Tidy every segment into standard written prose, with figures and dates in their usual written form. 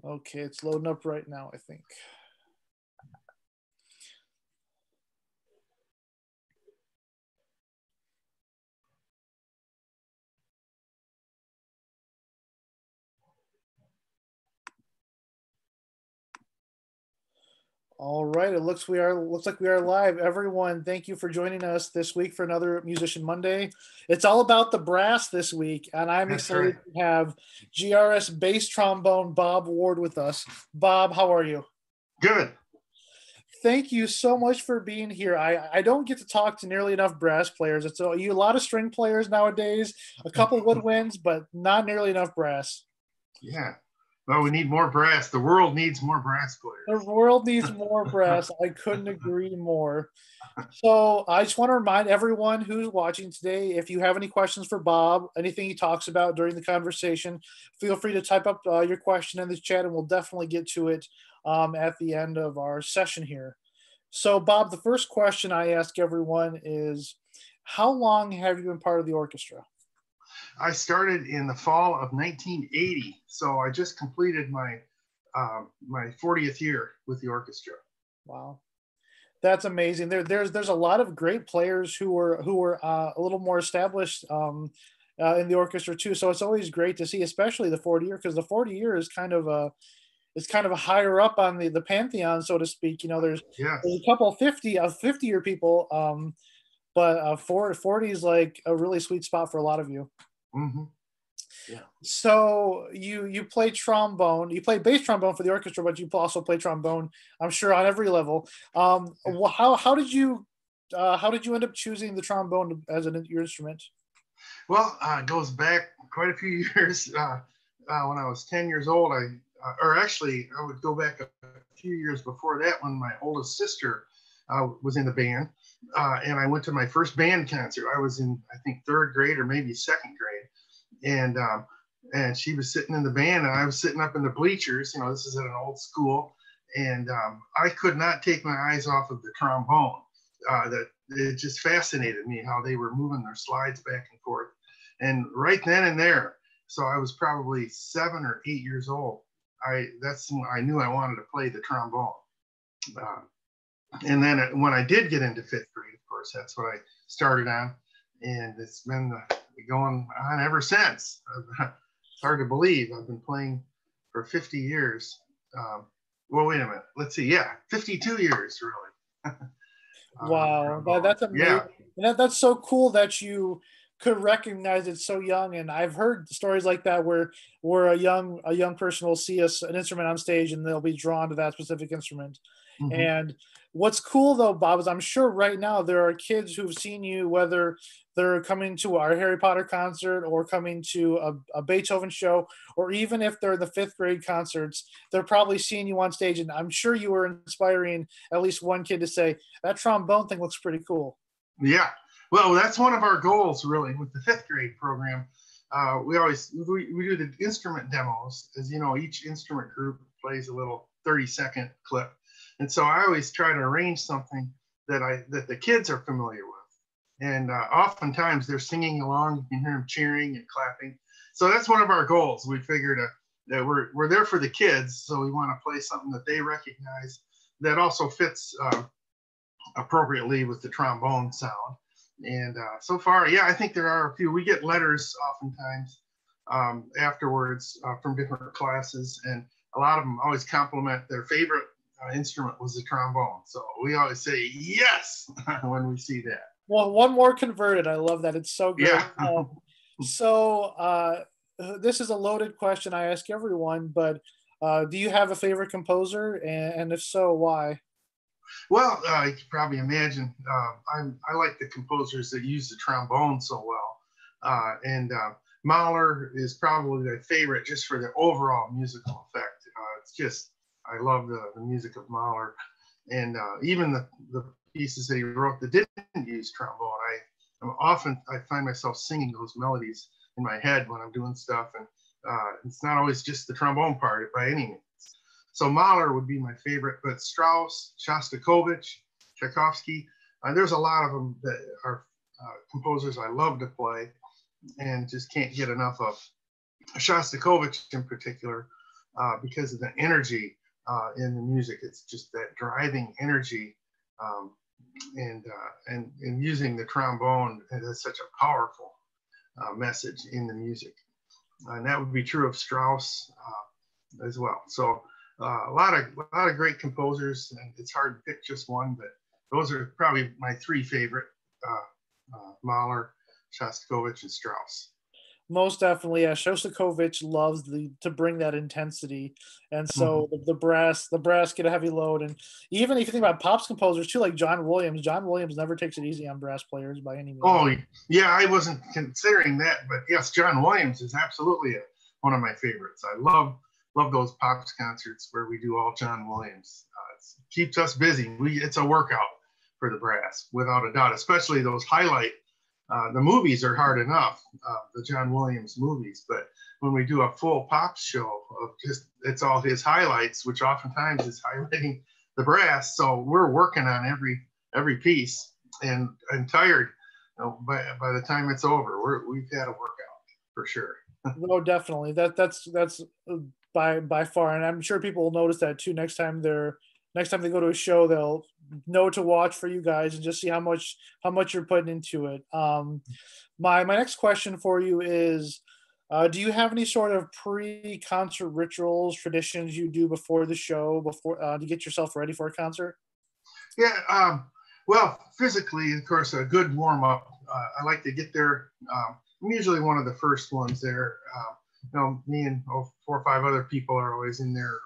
Okay, it's loading up right now, I think. All right, looks like we are live. Everyone, thank you for joining us this week for another Musician Monday. It's all about the brass this week, and I'm That's excited right. to have GRS bass trombone Bob Ward with us. Bob, how are you? Good. Thank you so much for being here. I don't get to talk to nearly enough brass players. It's a lot of string players nowadays, a couple woodwinds, but not nearly enough brass. Yeah. Well, we need more brass. The world needs more brass The players. world needs more brass. I couldn't agree more. So I just want to remind everyone who's watching today, if you have any questions for Bob, anything he talks about during the conversation, feel free to type up your question in the chat, and we'll definitely get to it at the end of our session here. So, Bob, the first question I ask everyone is, how long have you been part of the orchestra? I started in the fall of 1980, so I just completed my 40th year with the orchestra. Wow. That's amazing. There's a lot of great players who were a little more established in the orchestra too. So it's always great to see, especially the 40 year, because the 40 year is kind of a higher up on the pantheon, so to speak. You know, there's Yes. a couple 50 year people, but 40 is like a really sweet spot for a lot of you. Hmm. Yeah. So you play trombone, you play bass trombone for the orchestra, but you also play trombone, I'm sure, on every level. Yeah. How did you end up choosing the trombone as your instrument? Well, it goes back quite a few years. When I was 10 years old, or actually, I would go back a few years before that when my oldest sister was in the band. And I went to my first band concert. I was in, I think, third grade or maybe second grade. And she was sitting in the band, and I was sitting up in the bleachers. You know, this is at an old school, and I could not take my eyes off of the trombone. That it just fascinated me how they were moving their slides back and forth. And right then and there, so I was probably 7 or 8 years old. That's when I knew I wanted to play the trombone. Uh, and then when I did get into fifth grade, of course, that's what I started on, and it's been going on ever since. It's hard to believe I've been playing for 50 years. Well, wait a minute. Let's see. Yeah, 52 years, really. On the Wow, trombone. that's amazing. Yeah, And that's so cool that you could recognize it so young. And I've heard stories like that where a young person will see an instrument on stage and they'll be drawn to that specific instrument. mm-hmm. And what's cool though, Bob, is I'm sure right now there are kids who've seen you, whether they're coming to our Harry Potter concert or coming to a Beethoven show, or even if they're the fifth grade concerts, they're probably seeing you on stage. And I'm sure you were inspiring at least one kid to say, that trombone thing looks pretty cool. Yeah. Well, that's one of our goals, really, with the fifth grade program. We do the instrument demos, as you know, each instrument group plays a little 30-second clip, and so I always try to arrange something that the kids are familiar with, and oftentimes they're singing along. You can hear them cheering and clapping. So that's one of our goals. We figured that we're there for the kids, so we want to play something that they recognize that also fits appropriately with the trombone sound. And so far, yeah, I think there are a few. We get letters oftentimes afterwards from different classes, and a lot of them always compliment their favorite instrument was the trombone. So we always say yes when we see that. Well, one more converted. I love that. It's so great. Yeah. So this is a loaded question I ask everyone, but do you have a favorite composer, and if so, why? Well, you can probably imagine I like the composers that use the trombone so well. And Mahler is probably my favorite just for the overall musical effect. It's just, I love the music of Mahler. And even the pieces that he wrote that didn't use trombone, I find myself singing those melodies in my head when I'm doing stuff. And it's not always just the trombone part by any means. So Mahler would be my favorite, but Strauss, Shostakovich, Tchaikovsky, there's a lot of them that are composers I love to play and just can't get enough of. Shostakovich in particular because of the energy in the music. It's just that driving energy, and using the trombone as such a powerful message in the music. And that would be true of Strauss as well. So a lot of great composers, and it's hard to pick just one, but those are probably my three favorite: Mahler, Shostakovich, and Strauss. Most definitely, yeah. Shostakovich loves to bring that intensity, and so the brass get a heavy load. And even if you think about pops composers too, like John Williams never takes it easy on brass players by any means. Oh yeah, I wasn't considering that, but yes, John Williams is absolutely one of my favorites. I love those pops concerts where we do all John Williams. It keeps us busy. It's a workout for the brass, without a doubt, especially those highlight. The movies are hard enough, the John Williams movies, but when we do a full pop show of it's all his highlights, which oftentimes is highlighting the brass. So we're working on every piece, and tired, by the time it's over. We've had a workout for sure. No, definitely. That's by far, and I'm sure people will notice that too next time they go to a show. They'll know to watch for you guys and just see how much you're putting into it. My next question for you is, do you have any sort of pre-concert rituals, traditions you do before the show, to get yourself ready for a concert? Yeah, well, physically, of course, a good warm-up. I like to get there. I'm usually one of the first ones there. Me and 4 or 5 other people are always in there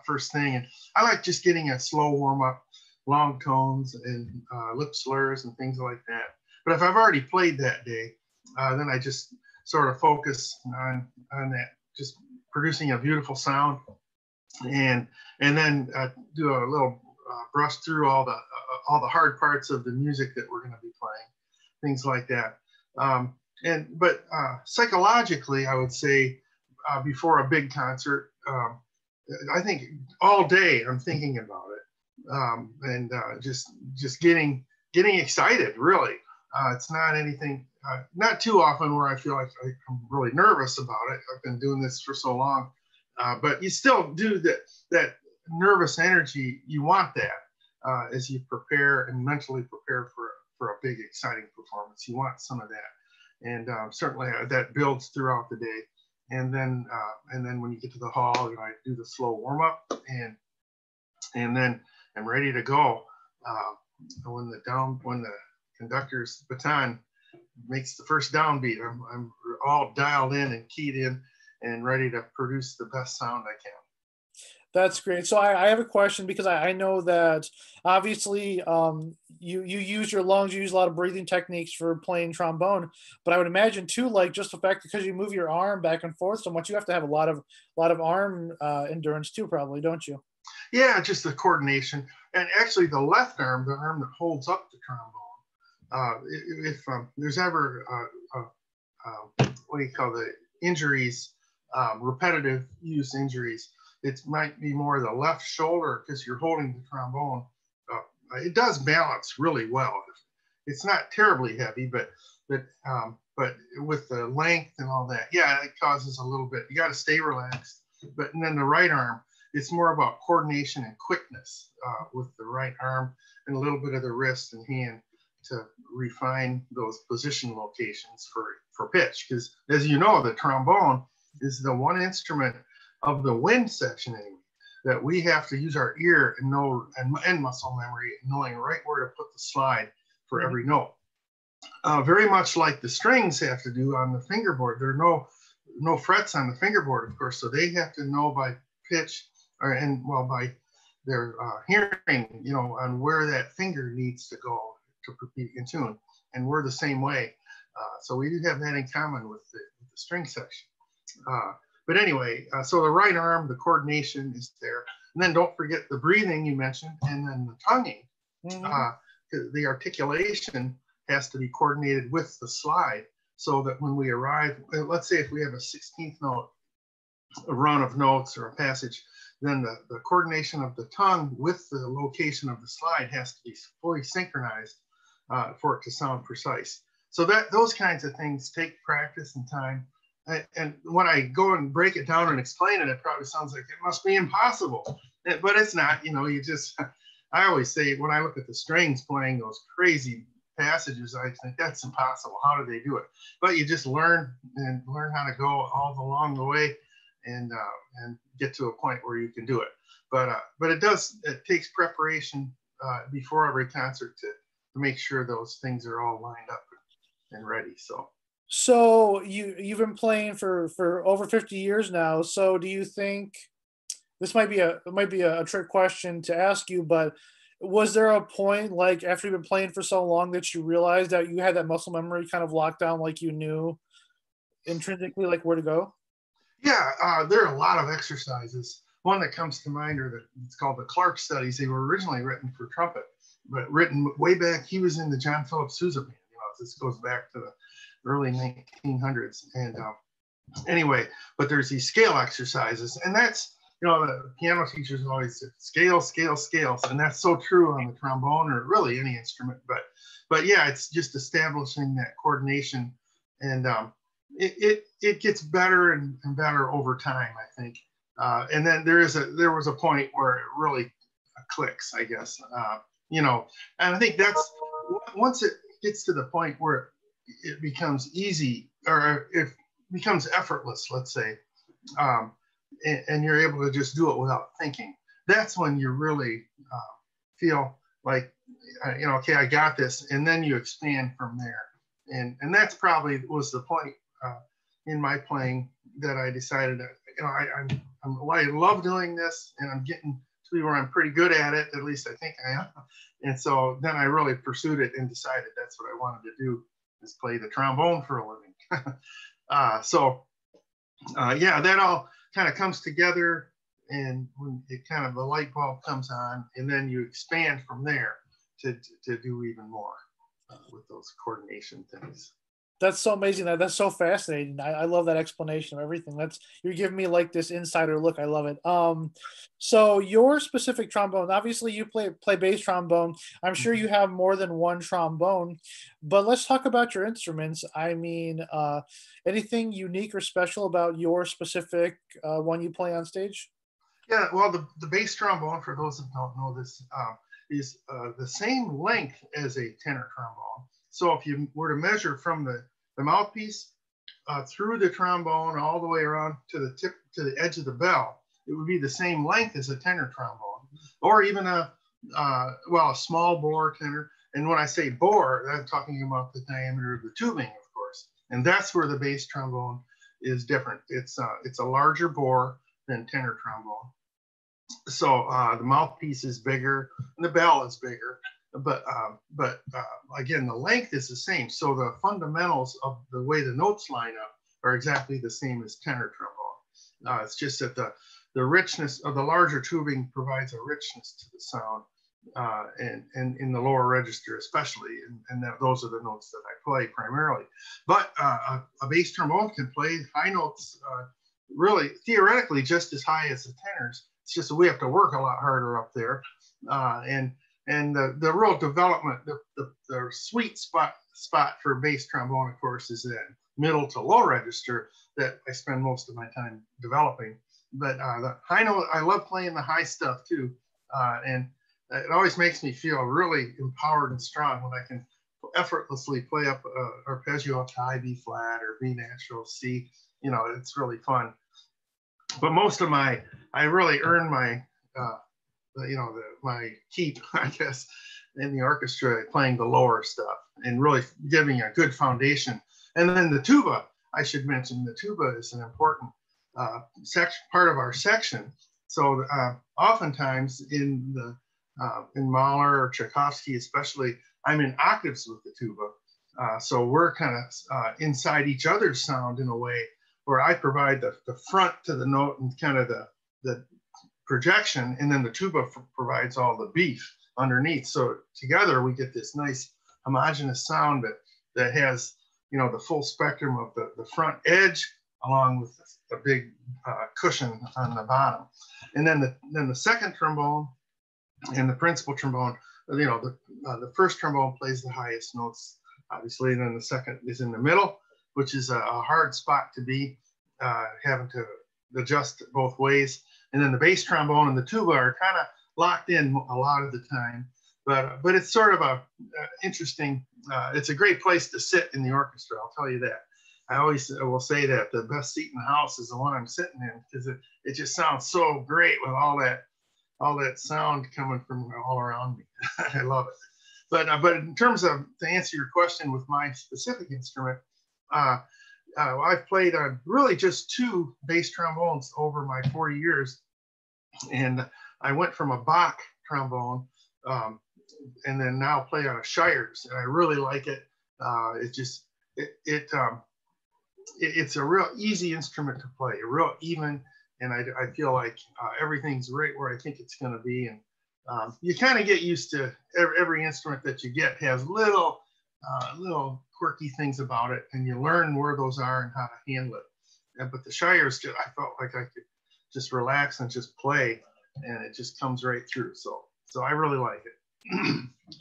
first thing, and I like just getting a slow warm-up, long tones and lip slurs and things like that. But if I've already played that day, then I just sort of focus on that, just producing a beautiful sound, and then do a little brush through all the hard parts of the music that we're going to be playing, things like that. But psychologically, I would say before a big concert, I think all day I'm thinking about it, and just getting excited. Really, it's not anything, not too often where I feel like I'm really nervous about it. I've been doing this for so long, but you still do that nervous energy. You want that as you prepare and mentally prepare for a big exciting performance. You want some of that, and certainly that builds throughout the day. And then when you get to the hall, I do the slow warm up, and then I'm ready to go. When the conductor's baton makes the first downbeat, I'm all dialed in and keyed in and ready to produce the best sound I can. That's great. So I have a question, because I know that obviously you use your lungs, you use a lot of breathing techniques for playing trombone, but I would imagine too, like just the fact because you move your arm back and forth so much, you have to have a lot of arm endurance too, probably, don't you? Yeah, just the coordination, and actually the left arm, the arm that holds up the trombone. If there's ever what do you call the injuries, repetitive use injuries, it might be more the left shoulder because you're holding the trombone. It does balance really well. It's not terribly heavy, but with the length and all that, yeah, it causes a little bit. You got to stay relaxed. But and then the right arm, it's more about coordination and quickness with the right arm, and a little bit of the wrist and hand to refine those position locations for pitch. Because as you know, the trombone is the one instrument of the wind section anyway that we have to use our ear and know and muscle memory, knowing right where to put the slide for every note. Very much like the strings have to do on the fingerboard. There are no frets on the fingerboard, of course, so they have to know by pitch by their hearing, on where that finger needs to go to be in tune. And we're the same way. So we do have that in common with the string section. But anyway, so the right arm, the coordination is there. And then don't forget the breathing you mentioned, and then the tonguing. The articulation has to be coordinated with the slide, so that when we arrive, let's say if we have a 16th note, a run of notes or a passage, then the coordination of the tongue with the location of the slide has to be fully synchronized for it to sound precise. So those kinds of things take practice and time. and when I go and break it down and explain it, it probably sounds like it must be impossible, but it's not. You know, you just, I always say when I look at the strings playing those crazy passages, I think that's impossible. How do they do it? But you just learn how to go all along the way, and get to a point where you can do it. But it takes preparation before every concert to make sure those things are all lined up and ready. So you've been playing for over 50 years now. So do you think this might be a trick question to ask you, but was there a point like after you've been playing for so long that you realized that you had that muscle memory kind of locked down, like you knew intrinsically like where to go? Yeah, there are a lot of exercises. One that comes to mind it's called the Clark studies. They were originally written for trumpet, but written way back. He was in the John Philip Sousa band. You know, this goes back to the early 1900s. And anyway, but there's these scale exercises, and that's, you know, the piano teachers always say scale, scale, scales, and that's so true on the trombone or really any instrument. But yeah, it's just establishing that coordination, and it gets better and better over time, I think. And then there was a point where it really clicks, I guess. You know, and I think that's once it gets to the point where it becomes easy, or it becomes effortless, let's say, and you're able to just do it without thinking. That's when you really feel like, you know, okay, I got this, and then you expand from there. And that's probably was the point in my playing that I decided that, you know, I love doing this, and I'm getting to be where I'm pretty good at it. At least I think I am. And so then I really pursued it and decided that's what I wanted to do, is play the trombone for a living. Yeah, that all kind of comes together, and when it kind of the light bulb comes on, and then you expand from there to do even more with those coordination things. That's so amazing. That's so fascinating. I love that explanation of everything. You're giving me like this insider look. I love it. So your specific trombone, obviously you play bass trombone. I'm sure you have more than one trombone, but let's talk about your instruments. I mean, anything unique or special about your specific one you play on stage? Yeah, well, the bass trombone, for those that don't know this, is the same length as a tenor trombone. So if you were to measure from the mouthpiece through the trombone all the way around to the tip, to the edge of the bell, it would be the same length as a tenor trombone, or even a small bore tenor. And when I say bore, I'm talking about the diameter of the tubing, of course. And that's where the bass trombone is different. It's a larger bore than tenor trombone. So the mouthpiece is bigger and the bell is bigger, but again, the length is the same. So the fundamentals of the way the notes line up are exactly the same as tenor trombone. It's just that the richness of the larger tubing provides a richness to the sound, and in the lower register especially, and those are the notes that I play primarily. But a bass trombone can play high notes, really theoretically just as high as the tenors. It's just that we have to work a lot harder up there, and the real development, the sweet spot for bass trombone, of course, is that middle to low register that I spend most of my time developing. But the high note, I love playing the high stuff too, and it always makes me feel really empowered and strong when I can effortlessly play up arpeggio up to high B flat or B natural C. You know, it's really fun. But most of I really earned my my keep, I guess, in the orchestra playing the lower stuff and really giving a good foundation. And then the tuba, I should mention, the tuba is an important part of our section. So oftentimes in Mahler or Tchaikovsky especially, I'm in octaves with the tuba. So we're kind of inside each other's sound in a way where I provide the front to the note and kind of the projection, and then the tuba provides all the beef underneath. So together we get this nice homogeneous sound that has, you know, the full spectrum of the front edge along with the big cushion on the bottom. And then the second trombone and the principal trombone, you know, the first trombone plays the highest notes, obviously, and then the second is in the middle, which is a hard spot to be, having to adjust both ways. And then the bass trombone and the tuba are kind of locked in a lot of the time. But it's sort of a interesting. It's a great place to sit in the orchestra. I'll tell you that. I always will say that the best seat in the house is the one I'm sitting in, because it just sounds so great with all that sound coming from all around me. I love it. But in terms of, to answer your question with my specific instrument, I've played on really just 2 bass trombones over my 40 years, and I went from a Bach trombone, and then now play on a Shires, and I really like it. It's a real easy instrument to play, real even, and I feel like everything's right where I think it's going to be. And you kind of get used to every instrument that you get has little quirky things about it, and you learn where those are and how to handle it. But the Shires, I felt like I could just relax and just play, and it just comes right through. So I really like it.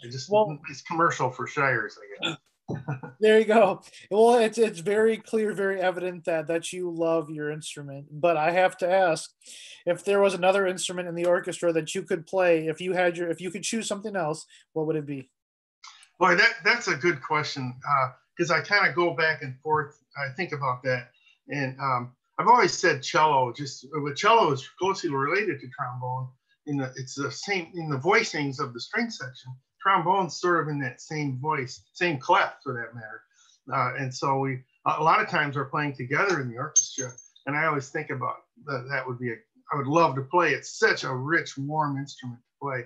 It's commercial for Shires, I guess. There you go. Well, it's very clear, very evident that you love your instrument. But I have to ask, if there was another instrument in the orchestra that you could play, if you could choose something else, what would it be? Boy, that's a good question, because I kind of go back and forth. I think about that, and I've always said cello. But cello is closely related to trombone. It's the same in the voicings of the string section. Trombone's sort of in that same voice, same clef for that matter. And so a lot of times we're playing together in the orchestra, and I always think about that would be I would love to play. It's such a rich, warm instrument to play.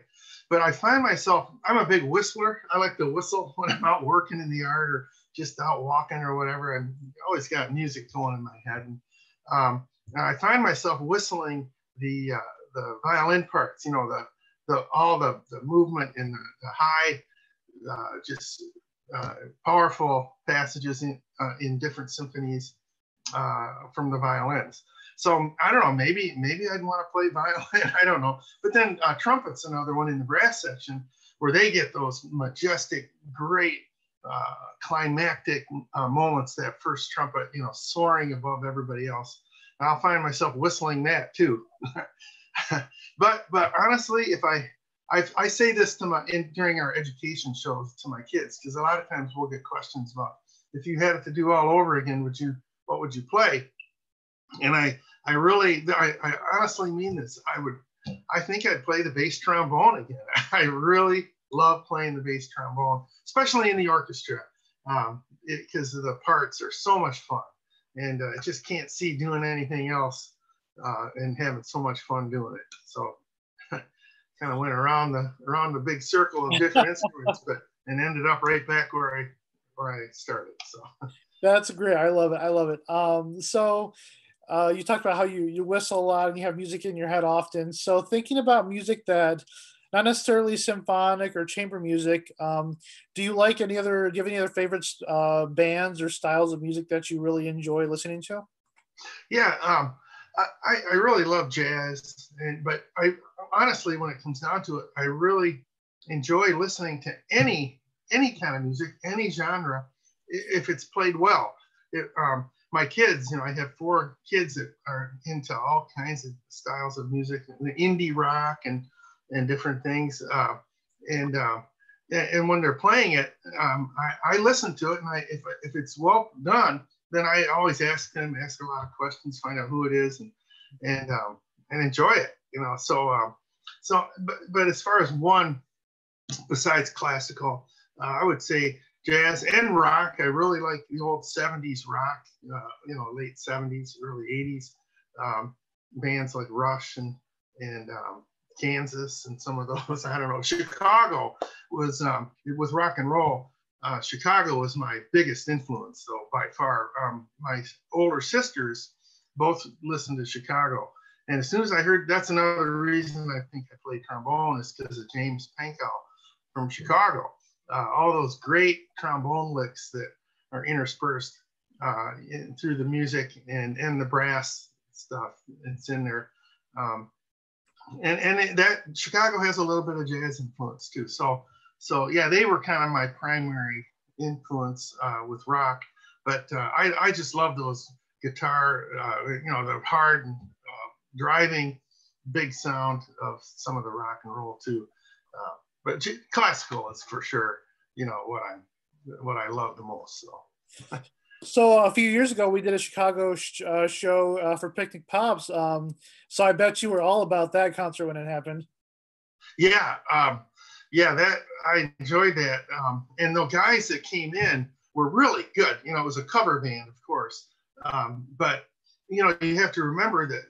But I find myself, I'm a big whistler. I like to whistle when I'm out working in the yard or just out walking or whatever. I've always got music going in my head. And I find myself whistling the violin parts, all the movement and the high, powerful passages in different symphonies from the violins. So I don't know, maybe I'd want to play violin. I don't know. But then trumpet's another one in the brass section where they get those majestic, great, climactic moments. That first trumpet, soaring above everybody else. And I'll find myself whistling that too. But honestly, if I say this during our education shows to my kids, because a lot of times we'll get questions about, if you had it to do all over again, what would you play? And I honestly mean this. I think I'd play the bass trombone again. I really love playing the bass trombone, especially in the orchestra, because the parts are so much fun, and I just can't see doing anything else and having so much fun doing it. So kind of went around the big circle of different instruments, and ended up right back where I started. So that's great. I love it. So you talked about how you whistle a lot and you have music in your head often. So thinking about music that not necessarily symphonic or chamber music, do you have any other favorites, bands or styles of music that you really enjoy listening to? Yeah, I really love jazz, but I honestly, when it comes down to it, I really enjoy listening to any kind of music, any genre, if it's played well. My kids, I have 4 kids that are into all kinds of styles of music, the indie rock and different things. And when they're playing it, I listen to it, and if it's well done, then I always ask a lot of questions, find out who it is, and enjoy it. But as far as one besides classical, I would say jazz and rock. I really like the old 70s rock, late 70s, early 80s, bands like Rush and Kansas and some of those. I don't know. Chicago was with rock and roll. Chicago was my biggest influence, though, by far. My older sisters both listened to Chicago. And as soon as I heard, that's another reason I think I played trombone, is because of James Pankow from Chicago. All those great trombone licks that are interspersed through the music and the brass stuff that's in there. That Chicago has a little bit of jazz influence too. So yeah, they were kind of my primary influence with rock. But I just love those guitar, the hard driving big sound of some of the rock and roll too. But classical is for sure, what I love the most. So. So a few years ago, we did a Chicago show for Picnic Pops. So I bet you were all about that concert when it happened. Yeah, that I enjoyed that. And the guys that came in were really good. It was a cover band, of course. But you have to remember that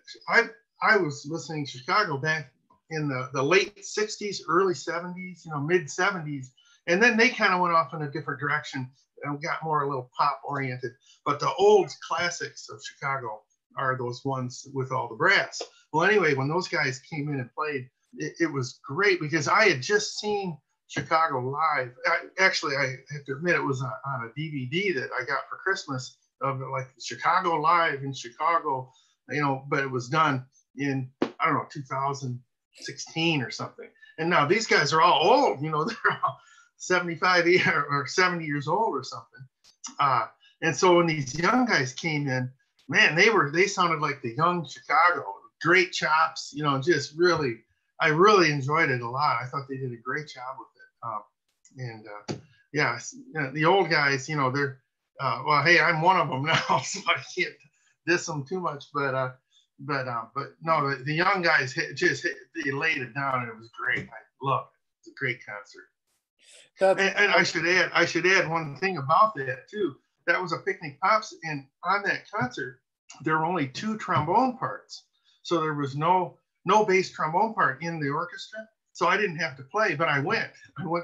I was listening to Chicago back in the late 60s, early 70s, mid 70s. And then they kind of went off in a different direction and got more a little pop oriented. But the old classics of Chicago are those ones with all the brass. Well, anyway, when those guys came in and played, it was great because I had just seen Chicago live. I have to admit, it was on a DVD that I got for Christmas of like Chicago live in Chicago, but it was done in, I don't know, 2016 or something. And now these guys are all old, they're all 75 or 70 years old or something. And so when these young guys came in, man, they sounded like the young Chicago, great chops, just really, I really enjoyed it a lot. I thought they did a great job with it. The old guys, they're, well, hey, I'm one of them now, so I can't diss them too much, but no, the young guys they laid it down, and it was great. I loved it. It was a great concert. And I should add one thing about that too. That was a Picnic Pops, and on that concert, there were only 2 trombone parts. So there was no bass trombone part in the orchestra. So I didn't have to play, but I went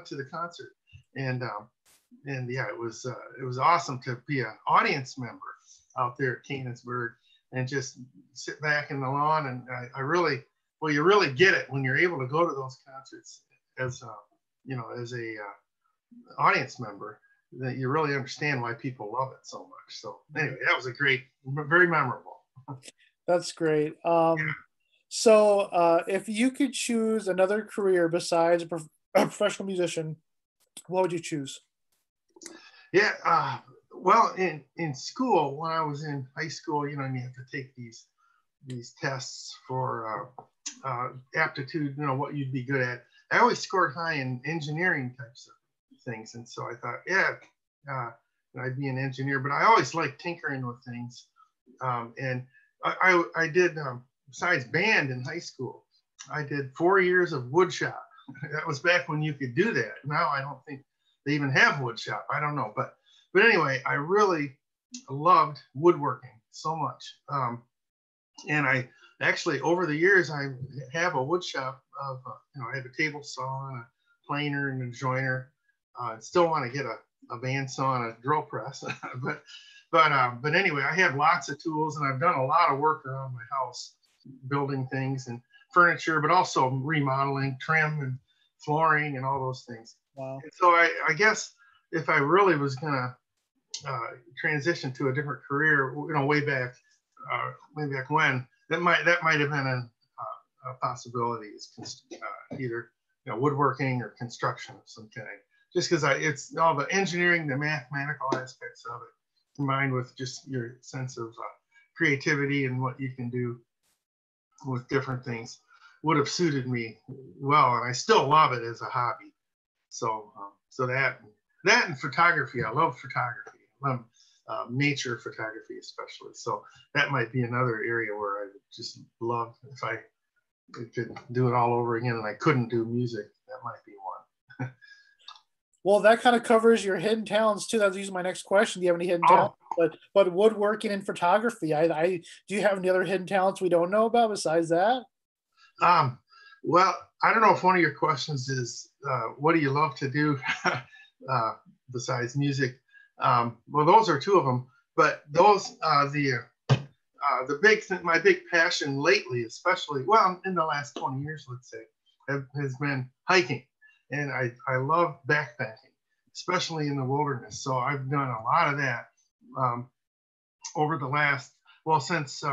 to the concert, and yeah, it was awesome to be an audience member out there at Canonsburg and just sit back in the lawn. And you really get it when you're able to go to those concerts as a audience member, that you really understand why people love it so much. So anyway, that was very memorable. That's great. So if you could choose another career besides a professional musician, what would you choose? Yeah, well, in school, when I was in high school, you have to take these tests for aptitude, what you'd be good at. I always scored high in engineering types of things, and so I thought, I'd be an engineer. But I always liked tinkering with things, and I did, besides band in high school, I did 4 years of wood shop. That was back when you could do that. Now I don't think they even have wood shop. I don't know, but anyway, I really loved woodworking so much, and I actually, over the years, I have a wood shop of, I have a table saw and a planer and a joiner. I still want to get a bandsaw and a drill press, but anyway, I have lots of tools, and I've done a lot of work around my house, building things and furniture, but also remodeling, trim and flooring and all those things. Wow. And so I guess if I really was going to transition to a different career, way back when, that might have been a possibility, is either woodworking or construction of some kind. Just because it's all the engineering, the mathematical aspects of it, combined with just your sense of creativity and what you can do with different things, would have suited me well, and I still love it as a hobby. So that and photography, I love photography. I love nature photography especially. So that might be another area where I would just love, if I could do it all over again and I couldn't do music, that might be one. Well, that kind of covers your hidden talents too. That's usually my next question. Do you have any hidden talents? But woodworking and photography, do you have any other hidden talents we don't know about besides that? Well, I don't know if one of your questions is, what do you love to do besides music? Well, those are 2 of them, but those, my big passion lately, especially, well, in the last 20 years, let's say, has been hiking. And I love backpacking, especially in the wilderness. So I've done a lot of that over the last, since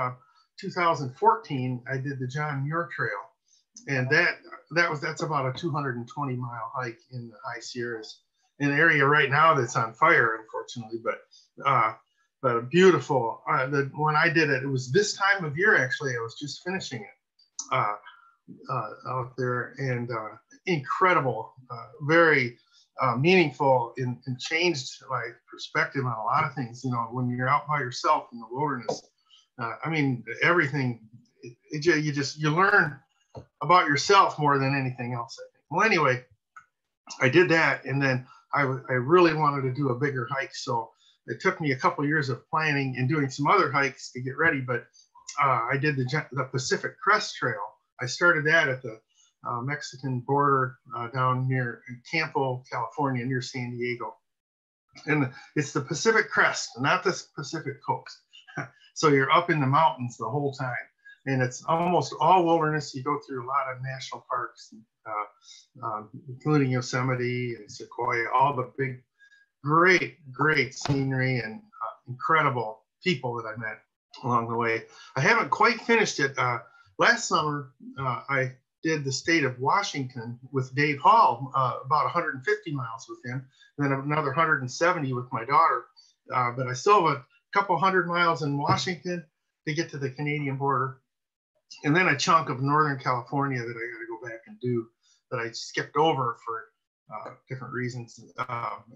2014, I did the John Muir Trail. And that's about a 220-mile hike in the high Sierras, in an area right now that's on fire, unfortunately. But but beautiful. When I did it, it was this time of year, actually. I was just finishing it out there, and incredible, very meaningful, and changed my perspective on a lot of things. You know, when you're out by yourself in the wilderness, I mean, everything, you learn about yourself more than anything else, I think. Well, anyway, I did that, and then I really wanted to do a bigger hike, so it took me a couple of years of planning and doing some other hikes to get ready. But I did the Pacific Crest Trail. I started that at the Mexican border down near Campo, California, near San Diego. And it's the Pacific Crest, not the Pacific Coast. So you're up in the mountains the whole time. And it's almost all wilderness. You go through a lot of national parks, including Yosemite and Sequoia, all the big, great scenery and incredible people that I met along the way. I haven't quite finished it. Last summer, I did the state of Washington with Dave Hall, about 150 miles with him, and then another 170 with my daughter. But I still have a couple hundred miles in Washington to get to the Canadian border. And then a chunk of Northern California that I got to go back and do that I skipped over for different reasons at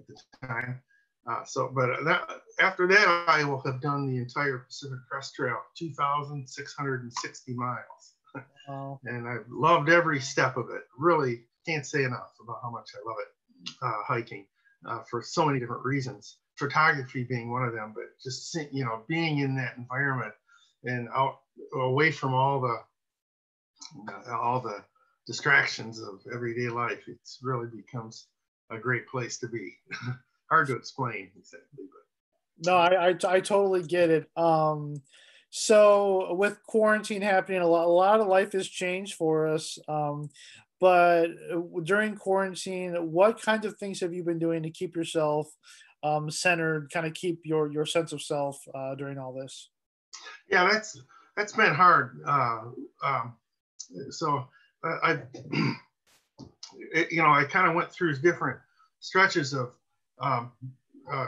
the time. After that, I will have done the entire Pacific Crest Trail, 2,660 miles. Wow. And I've loved every step of it. Really can't say enough about how much I love it, hiking, for so many different reasons. Photography being one of them, but just, you know, being in that environment and out away from all the distractions of everyday life, it's really becomes a great place to be. Hard to explain exactly, but no, I totally get it. So with quarantine happening, a lot of life has changed for us. But during quarantine, what kinds of things have you been doing to keep yourself centered, kind of keep your sense of self during all this? Yeah, that's been hard. So I, I kind of went through different stretches of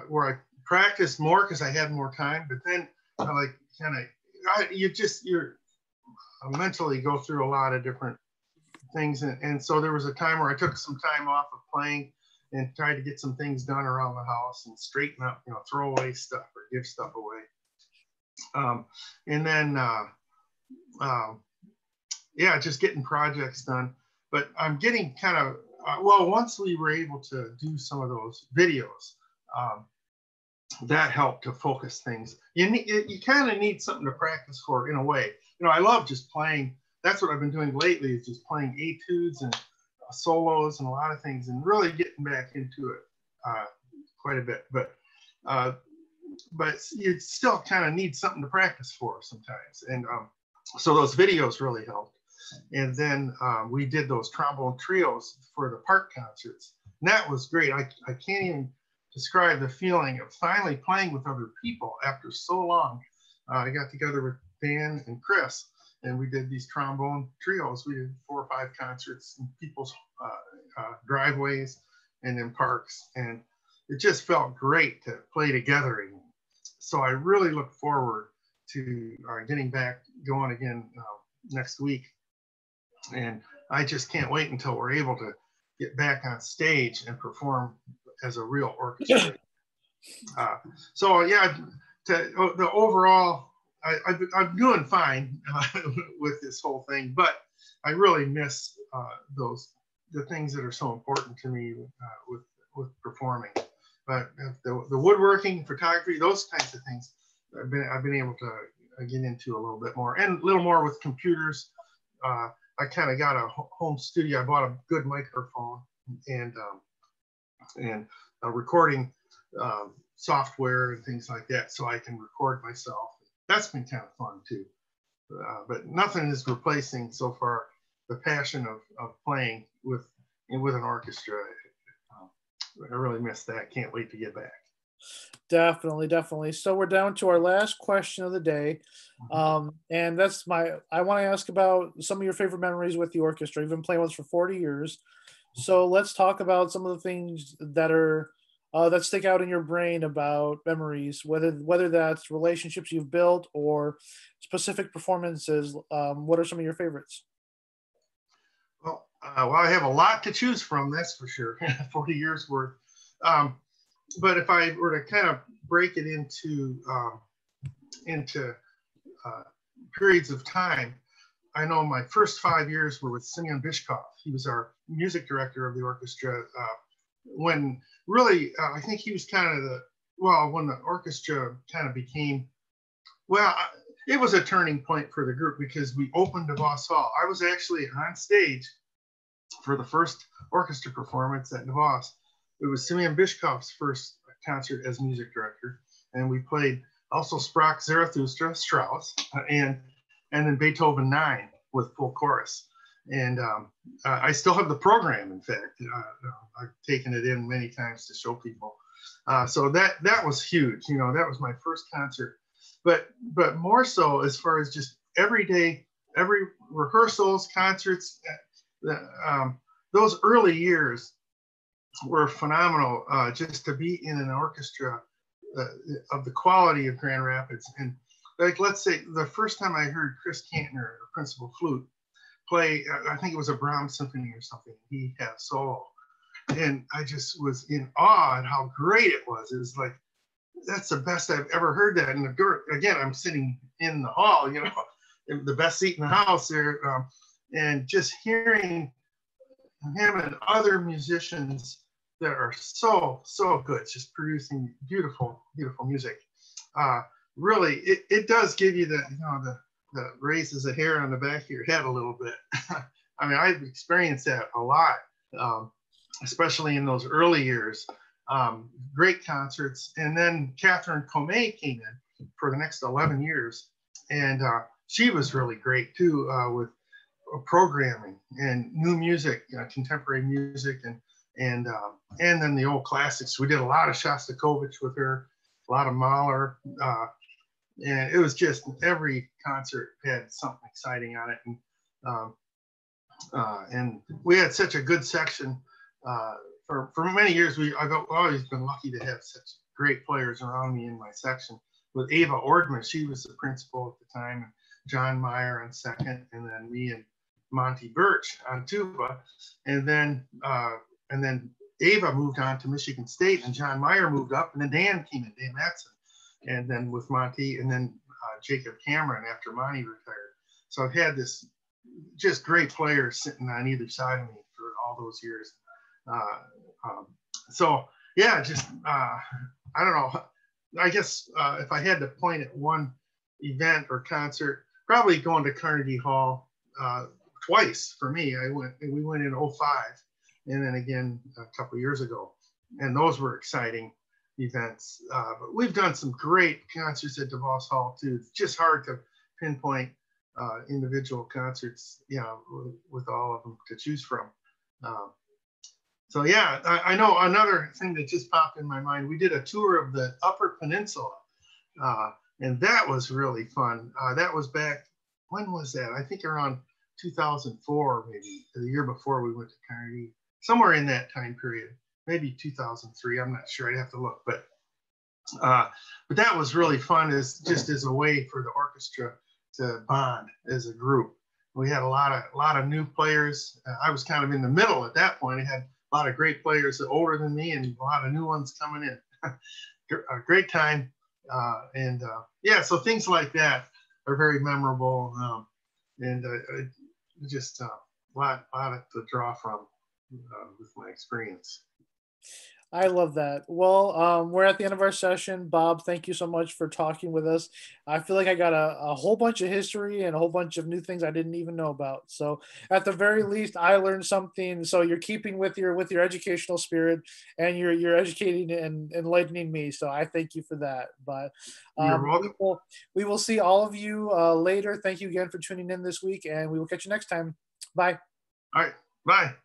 where I practiced more because I had more time, but then you're mentally go through a lot of different things, and so there was a time where I took some time off of playing and tried to get some things done around the house and straighten up, throw away stuff or give stuff away. And then, just getting projects done. But I'm getting kind of, once we were able to do some of those videos, that helped to focus things. You kind of need something to practice for in a way. I love just playing. That's what I've been doing lately, is just playing etudes and solos and a lot of things, and really getting back into it quite a bit. But you still kind of need something to practice for sometimes. And so those videos really helped. And then we did those trombone trios for the park concerts. And that was great. I can't even describe the feeling of finally playing with other people after so long. I got together with Dan and Chris, and we did these trombone trios. We did 4 or 5 concerts in people's driveways and in parks. And it just felt great to play together again. So I really look forward to getting back going again next week. And I just can't wait until we're able to get back on stage and perform as a real orchestra. The overall, I'm doing fine with this whole thing, but I really miss the things that are so important to me with performing. But the woodworking, photography, those kinds of things, I've been able to get into a little bit more, and a little more with computers. I kind of got a home studio. I bought a good microphone and a recording software and things like that, so I can record myself. That's been kind of fun too. But nothing is replacing so far the passion of playing with an orchestra. I really miss that. Can't wait to get back. Definitely. So we're down to our last question of the day. And I want to ask about some of your favorite memories with the orchestra. You've been playing with us for 40 years. So let's talk about some of the things that are that stick out in your brain about memories, whether that's relationships you've built or specific performances. What are some of your favorites? Well, I have a lot to choose from, that's for sure. 40 years worth. Um, but if I were to kind of break it into uh, periods of time, I know my first 5 years were with Simeon Bishkov. He was our music director of the orchestra. When really, I think he was kind of when the orchestra kind of became, well, it was a turning point for the group because we opened DeVos Hall. I was actually on stage for the first orchestra performance at DeVos. It was Simeon Bishkov's first concert as music director. And we played also Sprach Zarathustra, Strauss, and then Beethoven 9 with full chorus. And I still have the program, in fact. I've taken it in many times to show people. So that was huge. You know, that was my first concert. But more so as far as just every day, every rehearsals, concerts, those early years were phenomenal. Just to be in an orchestra of the quality of Grand Rapids. And like, let's say the first time I heard Chris Cantner, the principal flute, play, I think it was a Brahms symphony or something, he had a solo. And I just was in awe at how great it was. It was like, that's the best I've ever heard that. And again, I'm sitting in the hall, you know, the best seat in the house there. And just hearing him and other musicians that are so good, just producing beautiful music. Really, it does give you the raises the hair on the back of your head a little bit. I mean, I've experienced that a lot, especially in those early years. Great concerts. And then Catherine Comey came in for the next 11 years. And she was really great too, with programming and new music, contemporary music, and then the old classics. We did a lot of Shostakovich with her, a lot of Mahler, and it was just every concert had something exciting on it. And we had such a good section for many years. I've always been lucky to have such great players around me in my section. With Ava Ordman, she was the principal at the time, and John Meyer on second, and then me and Monty Birch on tuba, and then Ava moved on to Michigan State, and John Meyer moved up, and then Dan came in, Dan Matson, and then with Monty, and then Jacob Cameron after Monty retired. So I've had this just great players sitting on either side of me for all those years. So yeah, just I don't know. I guess if I had to point at one event or concert, probably going to Carnegie Hall twice for me. We went in 05 and then again a couple of years ago. And those were exciting events. But we've done some great concerts at DeVos Hall too. It's just hard to pinpoint individual concerts, with all of them to choose from. So yeah, I know another thing that just popped in my mind. We did a tour of the Upper Peninsula, and that was really fun. That was back, when was that? I think around 2004, maybe the year before we went to Carnegie, somewhere in that time period, maybe 2003. I'm not sure. I'd have to look, but that was really fun, as a way for the orchestra to bond as a group. We had a lot of new players. I was kind of in the middle at that point. I had a lot of great players that older than me and a lot of new ones coming in. A great time. So things like that are very memorable. Just a lot to draw from with my experience. I love that. Well, we're at the end of our session. Bob, thank you so much for talking with us. I feel like I got a whole bunch of history and a whole bunch of new things I didn't even know about. So at the very least, I learned something. So you're keeping with your educational spirit, and you're educating and enlightening me. So I thank you for that. But You're welcome. we will see all of you later. Thank you again for tuning in this week, and we will catch you next time. Bye. All right. Bye.